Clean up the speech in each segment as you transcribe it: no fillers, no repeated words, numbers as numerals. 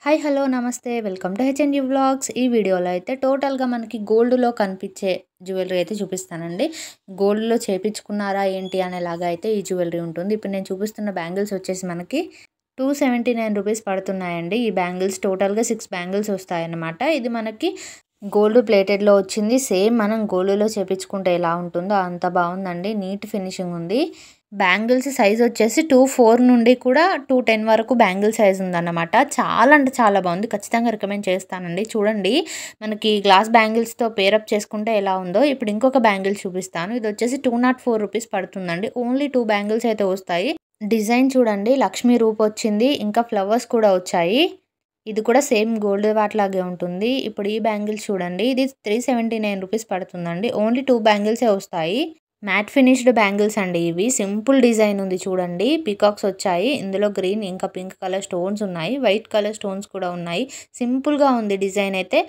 Hi hello నమస్తే welcome to హెచ్ఎన్డి vlogs. ఈ వీడియోలో అయితే టోటల్గా మనకి గోల్డ్లో కనిపించే జ్యువెలరీ అయితే చూపిస్తానండి. గోల్డ్లో చేపించుకున్నారా ఏంటి అనేలాగా అయితే ఈ జ్యువెలరీ ఉంటుంది. ఇప్పుడు నేను చూపిస్తున్న బ్యాంగిల్స్ వచ్చేసి మనకి 279 రూపీస్ పడుతున్నాయండి. ఈ బ్యాంగిల్స్ టోటల్గా 6 బ్యాంగిల్స్ వస్తాయన్నమాట. ఇది మనకి గోల్డ్ ప్లేటెడ్లో వచ్చింది. సేమ్ మనం గోల్డ్లో చేపించుకుంటే ఎలా ఉంటుందో అంత బాగుందండి. నీట్ ఫినిషింగ్ ఉంది. బ్యాంగిల్స్ సైజ్ వచ్చేసి 24 నుండి కూడా 210 వరకు బ్యాంగిల్ సైజ్ ఉందన్నమాట. చాలా అంటే చాలా బాగుంది. ఖచ్చితంగా రికమెండ్ చేస్తానండి. చూడండి, మనకి గ్లాస్ బ్యాంగిల్స్తో పేరప్ చేసుకుంటే ఎలా ఉందో. ఇప్పుడు ఇంకొక బ్యాంగిల్ చూపిస్తాను. ఇది వచ్చేసి 204 రూపీస్ పడుతుందండి. ఓన్లీ 2 బ్యాంగిల్స్ అయితే వస్తాయి. డిజైన్ చూడండి, లక్ష్మీ రూప్ వచ్చింది, ఇంకా ఫ్లవర్స్ కూడా వచ్చాయి. ఇది కూడా సేమ్ గోల్డ్ వాట్లాగే ఉంటుంది. ఇప్పుడు ఈ బ్యాంగిల్స్ చూడండి, ఇది 379 రూపీస్ పడుతుందండి. ఓన్లీ 2 బ్యాంగిల్సే వస్తాయి. మ్యాట్ ఫినిష్డ్ బ్యాంగిల్స్ అండి ఇవి. సింపుల్ డిజైన్ ఉంది చూడండి. పీకాక్స్ వచ్చాయి. ఇందులో గ్రీన్ ఇంకా పింక్ కలర్ స్టోన్స్ ఉన్నాయి. వైట్ కలర్ స్టోన్స్ కూడా ఉన్నాయి. సింపుల్గా ఉంది డిజైన్ అయితే.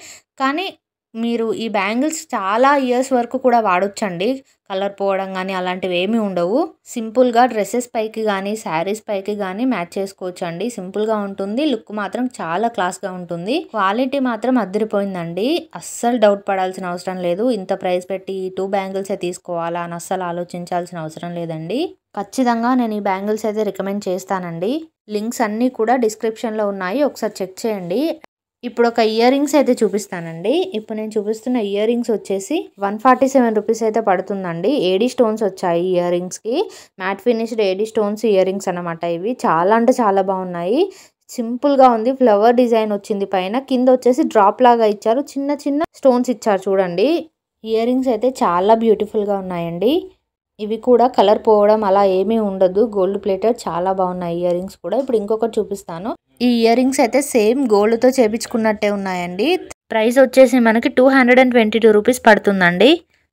కానీ మీరు ఈ బ్యాంగిల్స్ చాలా ఇయర్స్ వరకు కూడా వాడొచ్చండి. కలర్ పోవడం కానీ అలాంటివి ఏమీ ఉండవు. సింపుల్గా డ్రెస్సెస్ పైకి కానీ శారీస్ పైకి కానీ మ్యాచ్ చేసుకోవచ్చు అండి. సింపుల్గా ఉంటుంది. లుక్ మాత్రం చాలా క్లాస్గా ఉంటుంది. క్వాలిటీ మాత్రం అదిరిపోయిందండి. అస్సలు డౌట్ పడాల్సిన అవసరం లేదు. ఇంత ప్రైస్ పెట్టి 2 బ్యాంగిల్సే తీసుకోవాలా అని అస్సలు ఆలోచించాల్సిన అవసరం లేదండి. ఖచ్చితంగా నేను ఈ బ్యాంగిల్స్ అయితే రికమెండ్ చేస్తానండి. లింక్స్ అన్నీ కూడా డిస్క్రిప్షన్లో ఉన్నాయి, ఒకసారి చెక్ చేయండి. ఇప్పుడు ఒక ఇయర్ రింగ్స్ అయితే చూపిస్తానండి. ఇప్పుడు నేను చూపిస్తున్న ఇయర్ రింగ్స్ వచ్చేసి 147 రూపీస్ అయితే పడుతుందండి. ఏడీ స్టోన్స్ వచ్చాయి ఇయర్ రింగ్స్కి. Matte finished AD stones ear rings అనమాట. ఇవి చాలా అంటే చాలా బాగున్నాయి. సింపుల్గా ఉంది. ఫ్లవర్ డిజైన్ వచ్చింది పైన. కింద వచ్చేసి డ్రాప్ లాగా ఇచ్చారు. చిన్న చిన్న స్టోన్స్ ఇచ్చారు చూడండి. ఇయర్ రింగ్స్ అయితే చాలా బ్యూటిఫుల్గా ఉన్నాయండి. ఇవి కూడా కలర్ పోవడం అలా ఏమీ ఉండదు. గోల్డ్ ప్లేటెడ్ చాలా బాగున్నాయి ఇయర్ రింగ్స్ కూడా. ఇప్పుడు ఇంకొకటి చూపిస్తాను. ఈ ఇయర్ రింగ్స్ అయితే సేమ్ గోల్డ్తో చేపించుకున్నట్టే ఉన్నాయండి. ప్రైస్ వచ్చేసి మనకి 222 రూపీస్ పడుతుందండి.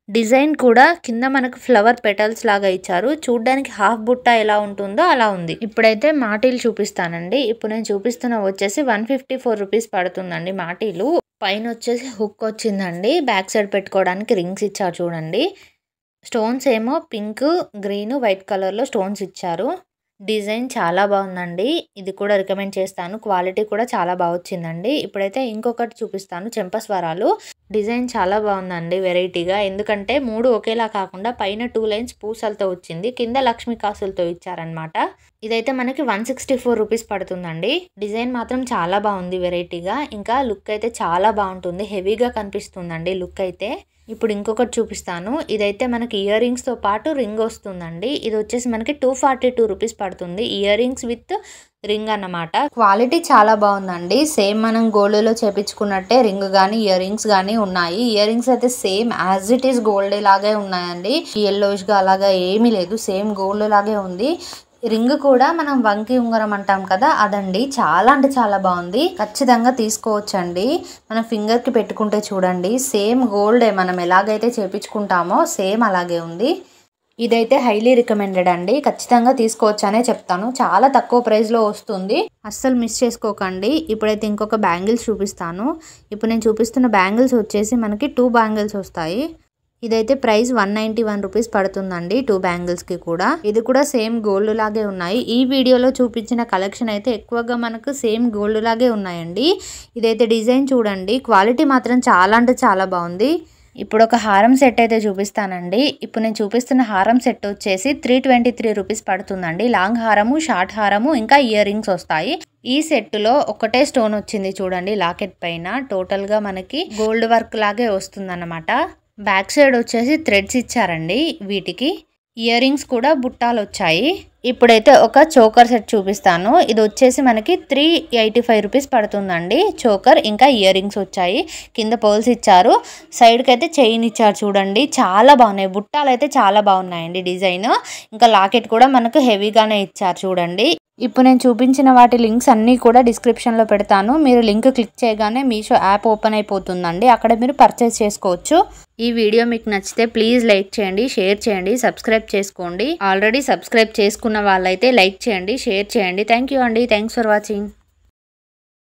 డిజైన్ కూడా కింద మనకు ఫ్లవర్ పెటల్స్ లాగా ఇచ్చారు. చూడ్డానికి హాఫ్ బుట్ట ఎలా ఉంటుందో అలా ఉంది. ఇప్పుడైతే మాటీలు చూపిస్తానండి. ఇప్పుడు నేను చూపిస్తున్న వచ్చేసి 154 రూపీస్ పడుతుందండి మాటీలు. పైన వచ్చేసి హుక్ వచ్చిందండి. బ్యాక్ సైడ్ పెట్టుకోవడానికి రింగ్స్ ఇచ్చారు చూడండి. స్టోన్స్ ఏమో పింక్, గ్రీన్, వైట్ కలర్లో స్టోన్స్ ఇచ్చారు. డిజైన్ చాలా బాగుందండి. ఇది కూడా రికమెండ్ చేస్తాను. క్వాలిటీ కూడా చాలా బాగా వచ్చిందండి. ఇప్పుడైతే ఇంకొకటి చూపిస్తాను. చెంపస్వరాలు డిజైన్ చాలా బాగుందండి వెరైటీగా. ఎందుకంటే 3 ఒకేలా కాకుండా పైన 2 లైన్స్ పూసలతో వచ్చింది, కింద లక్ష్మీ కాసులతో ఇచ్చారనమాట. ఇదైతే మనకి 164 రూపీస్ పడుతుందండి. డిజైన్ మాత్రం చాలా బాగుంది వెరైటీగా. ఇంకా లుక్ అయితే చాలా బాగుంటుంది. హెవీగా కనిపిస్తుందండి లుక్ అయితే. ఇప్పుడు ఇంకొకటి చూపిస్తాను. ఇదైతే మనకి ఇయర్ రింగ్స్తో పాటు రింగ్ వస్తుందండి. ఇది వచ్చేసి మనకి 242 రూపీస్ పడుతుంది. ఇయర్ రింగ్స్ విత్ రింగ్ అన్నమాట. క్వాలిటీ చాలా బాగుందండి. సేమ్ మనం గోల్డ్లో చేపించుకున్నట్టే రింగ్ కానీ ఇయర్ రింగ్స్ కానీ ఉన్నాయి. ఇయర్ రింగ్స్ అయితే same as it is gold లాగే ఉన్నాయండి. ఎల్లోయిష్గా అలాగా ఏమీ లేదు. సేమ్ గోల్డ్ లాగే ఉంది. రింగ్ కూడా మనం వంకి ఉంగరం అంటాం కదా, అదండి. చాలా అంటే చాలా బాగుంది. ఖచ్చితంగా తీసుకోవచ్చండి. మనం ఫింగర్కి పెట్టుకుంటే చూడండి, సేమ్ గోల్డే మనం ఎలాగైతే చేపించుకుంటామో సేమ్ అలాగే ఉంది. ఇదైతే హైలీ రికమెండెడ్ అండి. ఖచ్చితంగా తీసుకోవచ్చు అనే చెప్తాను. చాలా తక్కువ ప్రైస్లో వస్తుంది. అస్సలు మిస్ చేసుకోకండి. ఇప్పుడైతే ఇంకొక బ్యాంగిల్స్ చూపిస్తాను. ఇప్పుడు నేను చూపిస్తున్న బ్యాంగిల్స్ వచ్చేసి మనకి 2 బ్యాంగిల్స్ వస్తాయి. ఇదైతే ప్రైస్ 191 రూపీస్ పడుతుందండి 2 బ్యాంగిల్స్కి కూడా. ఇది కూడా సేమ్ గోల్డ్ లాగే ఉన్నాయి. ఈ వీడియోలో చూపించిన కలెక్షన్ అయితే ఎక్కువగా మనకు సేమ్ గోల్డ్ లాగే ఉన్నాయండి. ఇదైతే డిజైన్ చూడండి, క్వాలిటీ మాత్రం చాలా అంటే చాలా బాగుంది. ఇప్పుడు ఒక హారం సెట్ అయితే చూపిస్తానండి. ఇప్పుడు నేను చూపిస్తున్న హారం సెట్ వచ్చేసి 323 రూపీస్ పడుతుందండి. లాంగ్ హారము, షార్ట్ హారము, ఇంకా ఇయర్ రింగ్స్ వస్తాయి. ఈ సెట్లో ఒకటే స్టోన్ వచ్చింది చూడండి లాకెట్ పైన. టోటల్గా మనకి గోల్డ్ వర్క్ లాగే వస్తుందన్నమాట. బ్యాక్ సైడ్ వచ్చేసి థ్రెడ్స్ ఇచ్చారండి వీటికి. ఇయర్ రింగ్స్ కూడా బుట్టాలు వచ్చాయి. ఇప్పుడైతే ఒక చోకర్ సెట్ చూపిస్తాను. ఇది వచ్చేసి మనకి 385 రూపీస్ పడుతుందండి. చోకర్ ఇంకా ఇయర్ రింగ్స్ వచ్చాయి. కింద పర్ల్స్ ఇచ్చారు. సైడ్కి అయితే చైన్ ఇచ్చారు చూడండి. చాలా బాగున్నాయి. బుట్టాలు అయితే చాలా బాగున్నాయండి డిజైన్. ఇంకా లాకెట్ కూడా మనకు హెవీగానే ఇచ్చారు చూడండి. ఇప్పుడు నేను చూపించిన వాటి లింక్స్ అన్నీ కూడా డిస్క్రిప్షన్లో పెడతాను. మీరు లింక్ క్లిక్ చేయగానే మీషో యాప్ ఓపెన్ అయిపోతుందండి. అక్కడ మీరు పర్చేస్ చేసుకోవచ్చు. ఈ వీడియో మీకు నచ్చితే ప్లీజ్ లైక్ చేయండి, షేర్ చేయండి, సబ్స్క్రైబ్ చేసుకోండి. ఆల్రెడీ సబ్స్క్రైబ్ చేసుకున్న వాళ్ళైతే లైక్ చేయండి, షేర్ చేయండి. థ్యాంక్ యూ అండి. Thanks for watching.